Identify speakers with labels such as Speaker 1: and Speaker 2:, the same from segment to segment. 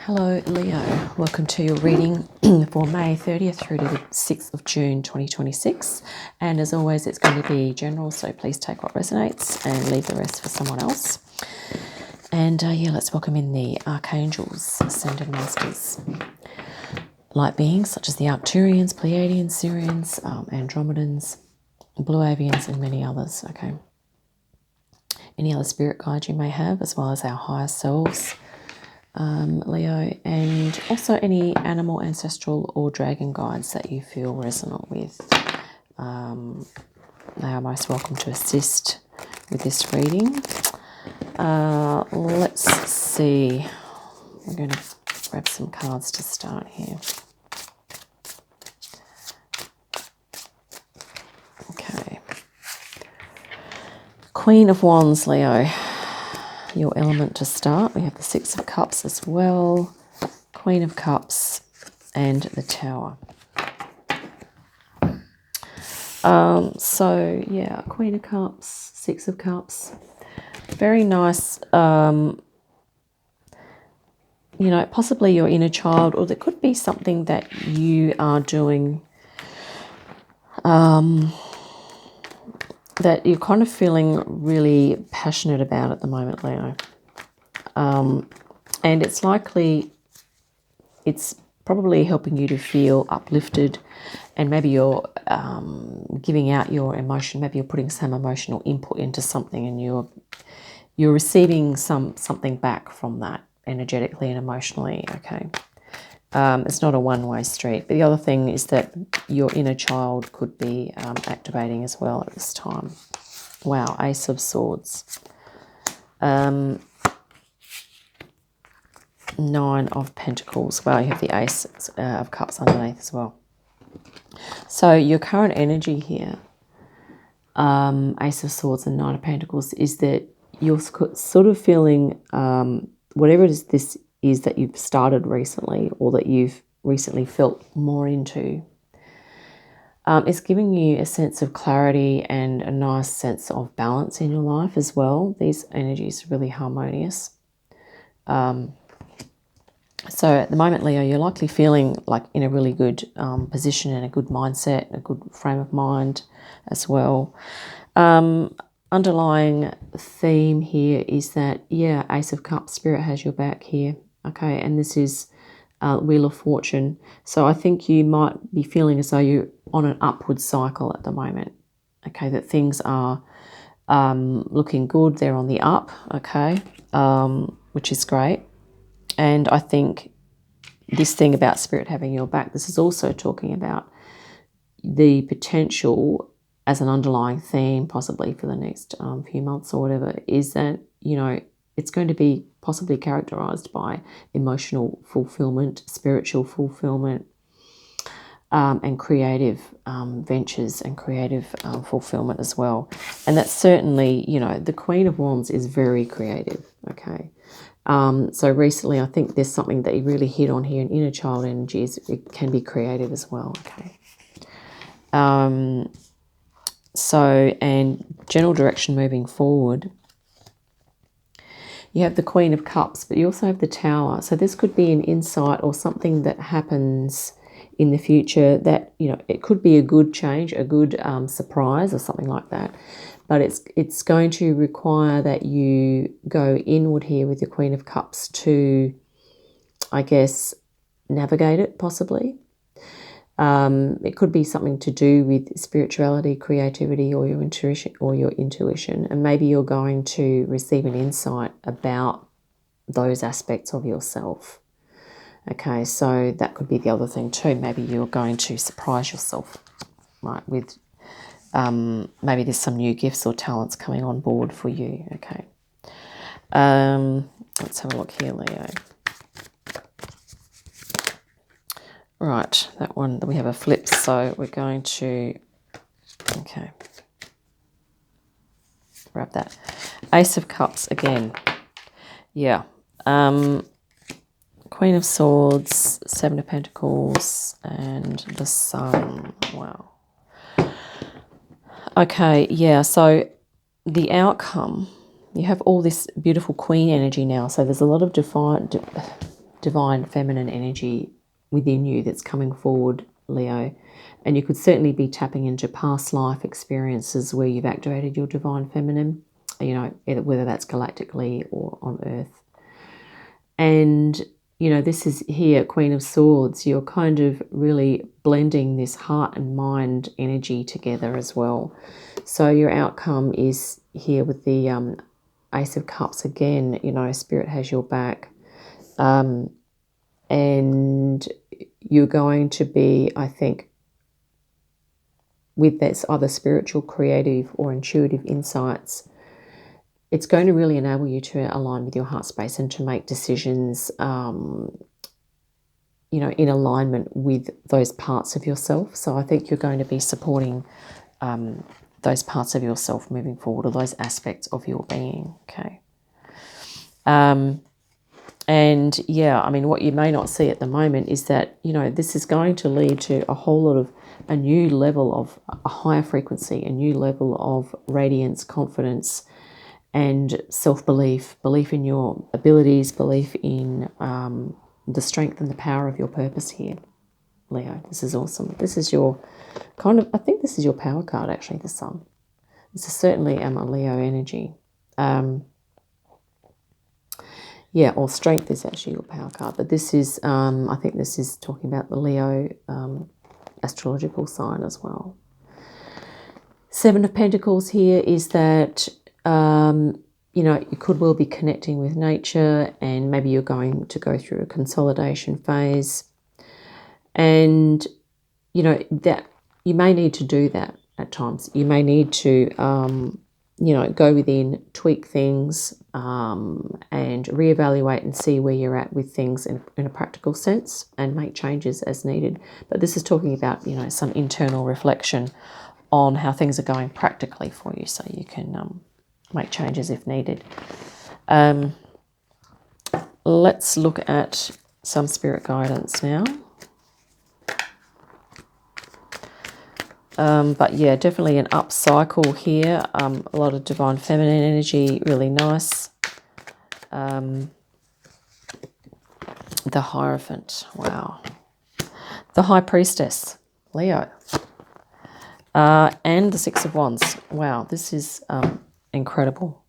Speaker 1: Hello Leo, welcome to your reading for May 30th through to the 6th of June 2026, and as always it's going to be general, so please take what resonates and leave the rest for someone else. And let's welcome in the Archangels, Ascended Masters, light beings such as the Arcturians, Pleiadians, Sirians, Andromedans, Blue Avians and many others. Okay, any other spirit guides you may have, as well as our higher selves, Leo, and also any animal, ancestral or dragon guides that you feel resonant with. They are most welcome to assist with this reading. Let's see. We're going to grab some cards to start here. Okay. Queen of Wands, Leo. Your element to start. We have the Six of Cups as well, Queen of Cups, and the Tower. So yeah, Queen of Cups, Six of Cups, very nice. Possibly your inner child, or there could be something that you are doing that you're kind of feeling really passionate about at the moment, Leo. And it's probably helping you to feel uplifted, and maybe you're giving out your emotion, maybe you're putting some emotional input into something and you're receiving something back from that energetically and emotionally, okay? It's not a one-way street. But the other thing is that your inner child could be activating as well at this time. Wow, Ace of Swords. Nine of Pentacles. Wow, you have the Ace of Cups underneath as well. So your current energy here, Ace of Swords and Nine of Pentacles, is that you're sort of feeling whatever this is that you've started recently, or that you've recently felt more into. It's giving you a sense of clarity and a nice sense of balance in your life as well. These energies are really harmonious. So at the moment, Leo, you're likely feeling like in a really good position and a good mindset, a good frame of mind as well. Underlying theme here is that, yeah, Ace of Cups, Spirit has your back here. Okay, and this is Wheel of Fortune. So I think you might be feeling as though you're on an upward cycle at the moment. Okay, that things are looking good. They're on the up, okay, which is great. And I think this thing about Spirit having your back, this is also talking about the potential as an underlying theme, possibly for the next few months or whatever, is that, it's going to be possibly characterized by emotional fulfillment, spiritual fulfillment, and creative ventures and creative fulfillment as well. And that's certainly, the Queen of Wands is very creative, okay? So recently, I think there's something that you really hit on here, in inner child energies. It can be creative as well, okay? And general direction moving forward, you have the Queen of Cups, but you also have the Tower. So this could be an insight or something that happens in the future that, it could be a good change, a good surprise or something like that. But it's going to require that you go inward here with the Queen of Cups to, I guess, navigate it possibly. It could be something to do with spirituality, creativity, or your intuition, and maybe you're going to receive an insight about those aspects of yourself. Okay, so that could be the other thing too. Maybe you're going to surprise yourself, right, with maybe there's some new gifts or talents coming on board for you. Okay, let's have a look here, Leo. Right, that one, we have a flip, so we're going to, okay, grab that. Ace of Cups again. Yeah. Queen of Swords, Seven of Pentacles, and the Sun. Wow. Okay, yeah, so the outcome, you have all this beautiful Queen energy now, so there's a lot of divine feminine energy within you that's coming forward, Leo. And you could certainly be tapping into past life experiences where you've activated your divine feminine, you know, whether that's galactically or on Earth. And, you know, this is here, Queen of Swords. You're kind of really blending this heart and mind energy together as well. So your outcome is here with the Ace of Cups again. You know, Spirit has your back. And you're going to be, I think, with this other spiritual, creative, or intuitive insights, it's going to really enable you to align with your heart space and to make decisions, you know, in alignment with those parts of yourself. So I think you're going to be supporting those parts of yourself moving forward, or those aspects of your being, okay? And yeah, I mean, what you may not see at the moment is that, you know, this is going to lead to a whole lot of a new level of a higher frequency, a new level of radiance, confidence, and self-belief, belief in your abilities, belief in the strength and the power of your purpose here, Leo. This is awesome. This is your kind of, I think this is your power card, actually, the Sun. This is certainly a Leo energy. Yeah, or strength is actually your power card. But this is, I think this is talking about the Leo astrological sign as well. Seven of Pentacles here is that, you know, you could well be connecting with nature, and maybe you're going to go through a consolidation phase. And, you know, that you may need to do that at times. You may need to, you know, go within, tweak things, and reevaluate and see where you're at with things in a practical sense, and make changes as needed. But this is talking about, you know, some internal reflection on how things are going practically for you, so you can make changes if needed. Let's look at some spirit guidance now. But yeah, definitely an up cycle here. A lot of divine feminine energy, really nice. The Hierophant, wow. The High Priestess, Leo. And the Six of Wands. Wow, this is incredible.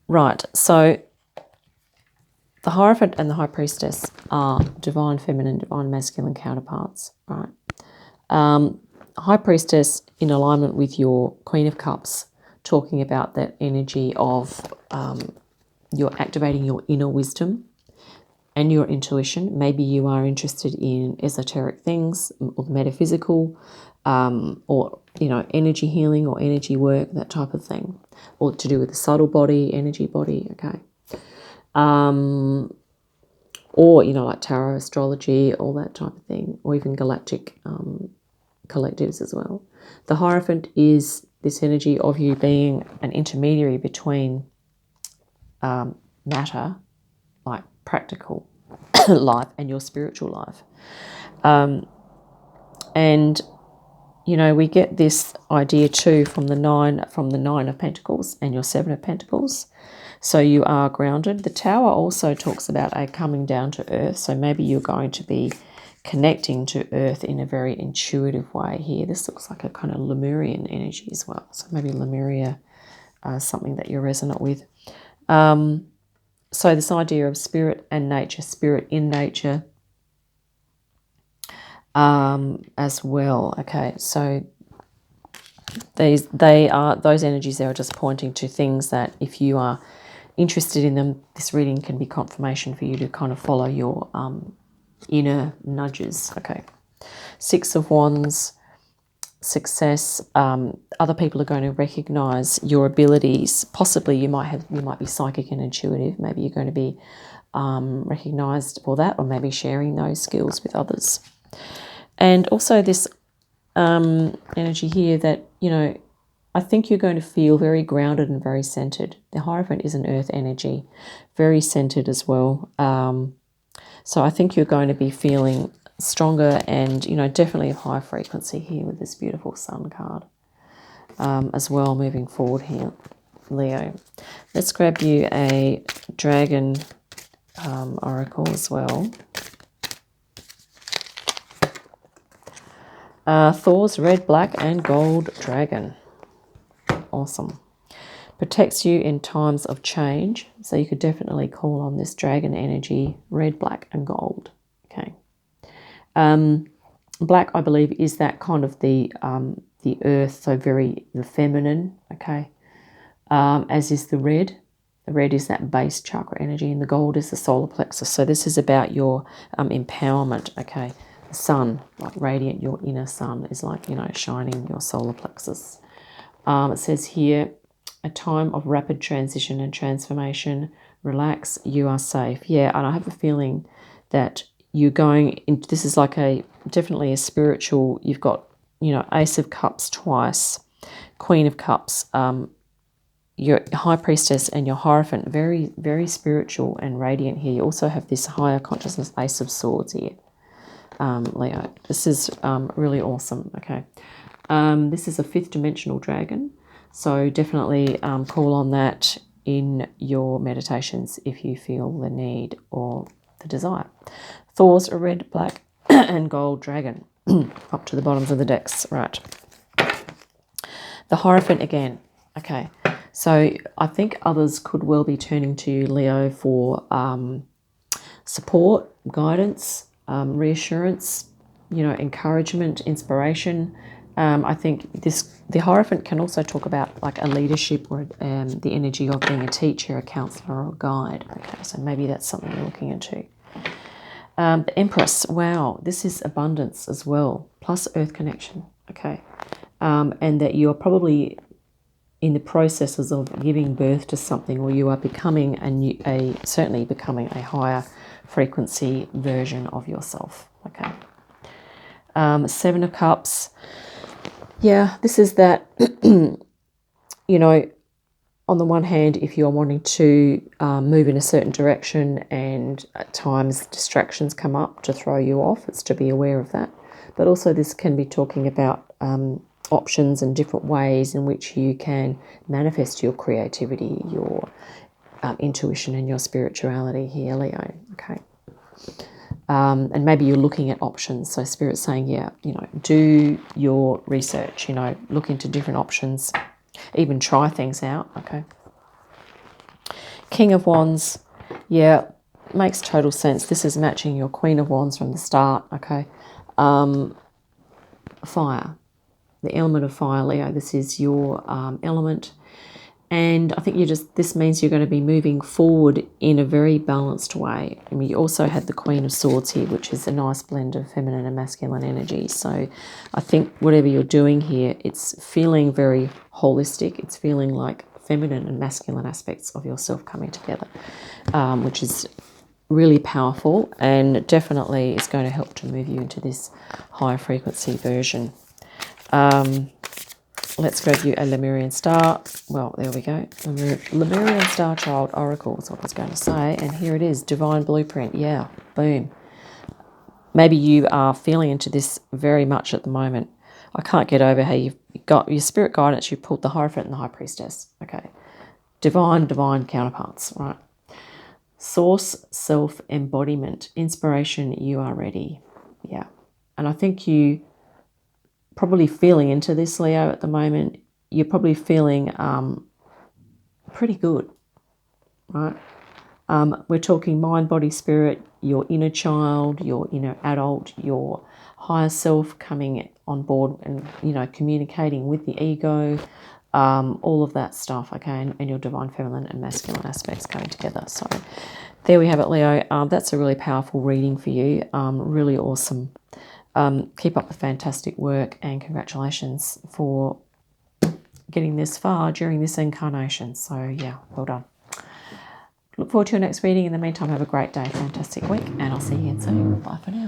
Speaker 1: Right, so the Hierophant and the High Priestess are divine feminine, divine masculine counterparts, right? High Priestess in alignment with your Queen of Cups, talking about that energy of you're activating your inner wisdom and your intuition. Maybe you are interested in esoteric things or metaphysical, or, you know, energy healing or energy work, that type of thing, or to do with the subtle body, energy body, okay? Or, you know, like tarot, astrology, all that type of thing, or even galactic collectives as well. The Hierophant is this energy of you being an intermediary between matter, like practical life, and your spiritual life. And, you know, we get this idea too from the Nine of Pentacles and your Seven of Pentacles. So you are grounded. The Tower also talks about a coming down to earth. So maybe you're going to be connecting to earth in a very intuitive way here. This looks like a kind of Lemurian energy as well. So maybe Lemuria, something that you're resonant with. So this idea of spirit and nature, spirit in nature, as well. Okay, so those energies there are just pointing to things that, if you are interested in them, this reading can be confirmation for you to kind of follow your inner nudges. Okay, Six of Wands, success. Other people are going to recognize your abilities. Possibly you might be psychic and intuitive. Maybe you're going to be recognized for that, or maybe sharing those skills with others. And also this energy here that, you know, I think you're going to feel very grounded and very centered. The Hierophant is an earth energy, very centered as well. So I think you're going to be feeling stronger and, you know, definitely a high frequency here with this beautiful Sun card as well, moving forward here. Leo. Let's grab you a dragon oracle as well. Thor's red, black, and gold dragon. Awesome. Protects you in times of change. So you could definitely call on this dragon energy, red, black, and gold. Okay. Black, I believe, is that kind of the earth, so very the feminine, okay, as is the red. The red is that base chakra energy, and the gold is the solar plexus. So this is about your empowerment, okay. The sun, like radiant, your inner sun is like, you know, shining your solar plexus. It says here, a time of rapid transition and transformation. Relax, you are safe. Yeah, and I have a feeling that you're going in, this is like definitely a spiritual, you've got, you know, Ace of Cups twice, Queen of Cups, your High Priestess and your Hierophant, very, very spiritual and radiant here. You also have this higher consciousness, Ace of Swords here, Leo. This is really awesome, okay. This is a 5th dimensional dragon, so definitely call on that in your meditations if you feel the need or the desire. Thor's a red, black, and gold dragon. Up to the bottoms of the decks, right. The Hierophant again, okay. So I think others could well be turning to you, Leo, for support, guidance, reassurance, you know, encouragement, inspiration. I think the Hierophant can also talk about like a leadership or the energy of being a teacher, a counselor, or a guide. Okay, so maybe that's something you're looking into. The Empress, wow, this is abundance as well, plus earth connection, okay. And that you're probably in the processes of giving birth to something, or you are becoming certainly becoming a higher frequency version of yourself, okay. 7 of Cups, yeah, this is that, you know, on the one hand, if you're wanting to move in a certain direction and at times distractions come up to throw you off, it's to be aware of that. But also this can be talking about options and different ways in which you can manifest your creativity, your intuition and your spirituality here, Leo, okay. And maybe you're looking at options. So Spirit's saying, yeah, you know, do your research, you know, look into different options, even try things out, okay. King of Wands, yeah, makes total sense. This is matching your Queen of Wands from the start, okay. Fire, the element of fire, Leo, this is your element. And I think this means you're going to be moving forward in a very balanced way. I mean, you also had the Queen of Swords here, which is a nice blend of feminine and masculine energy. So I think whatever you're doing here, it's feeling very holistic. It's feeling like feminine and masculine aspects of yourself coming together, which is really powerful and definitely is going to help to move you into this higher frequency version. Let's grab you a Lemurian Star. Well, there we go. Lemurian Star Child Oracle is what I was going to say. And here it is, Divine Blueprint. Yeah, boom. Maybe you are feeling into this very much at the moment. I can't get over how you've got your spirit guidance. You pulled the Hierophant and the High Priestess. Okay. Divine counterparts, right? Source, self-embodiment, inspiration, you are ready. Yeah. And I think you probably feeling into this, Leo, at the moment. You're probably feeling pretty good, right? We're talking mind, body, spirit, your inner child, your inner adult, your higher self coming on board and, you know, communicating with the ego, all of that stuff, okay, and your divine feminine and masculine aspects coming together. So there we have it, Leo. That's a really powerful reading for you. Really awesome. Keep up the fantastic work and congratulations for getting this far during this incarnation. So yeah, well done. Look forward to your next reading. In the meantime, have a great day, fantastic week, and I'll see you again soon. Bye for now.